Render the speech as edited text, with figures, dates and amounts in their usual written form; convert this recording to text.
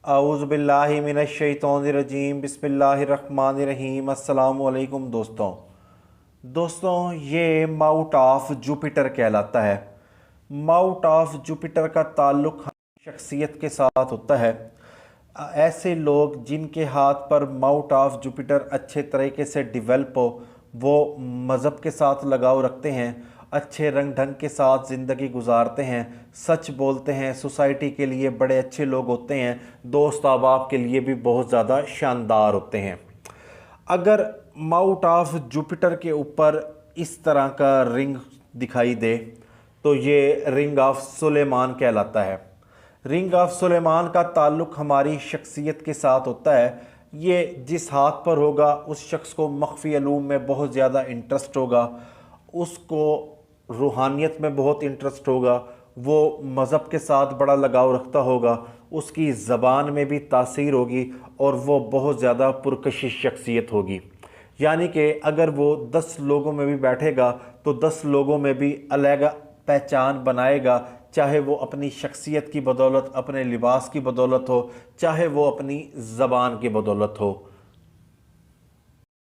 औज़ु बिल्लाहि मिनश शैतानिर रजीम बिस्मिल्लाहिर्रहमानिर्रहीम। अस्सलामु अलैकुम दोस्तों, ये माउट ऑफ जुपिटर कहलाता है। माउट ऑफ जुपिटर का ताल्लुक़ हमारी शख्सियत के साथ होता है। ऐसे लोग जिनके हाथ पर माउट ऑफ जुपिटर अच्छे तरीके से डेवलप हो, वो मज़हब के साथ लगाव रखते हैं, अच्छे रंग ढंग के साथ ज़िंदगी गुजारते हैं, सच बोलते हैं, सोसाइटी के लिए बड़े अच्छे लोग होते हैं, दोस्त अहबाब के लिए भी बहुत ज़्यादा शानदार होते हैं। अगर माउट ऑफ जुपिटर के ऊपर इस तरह का रिंग दिखाई दे तो ये रिंग ऑफ सुलेमान कहलाता है। रिंग ऑफ सुलेमान का ताल्लुक़ हमारी शख्सियत के साथ होता है। ये जिस हाथ पर होगा उस शख्स को मख्फी अलूम में बहुत ज़्यादा इंटरेस्ट होगा, उसको रूहानियत में बहुत इंटरेस्ट होगा, वो मज़हब के साथ बड़ा लगाव रखता होगा, उसकी ज़बान में भी तासीर होगी और वो बहुत ज़्यादा पुरकशिश शख्सियत होगी। यानी कि अगर वो 10 लोगों में भी बैठेगा तो 10 लोगों में भी अलग पहचान बनाएगा, चाहे वो अपनी शख्सियत की बदौलत, अपने लिबास की बदौलत हो, चाहे वो अपनी ज़बान की बदौलत हो।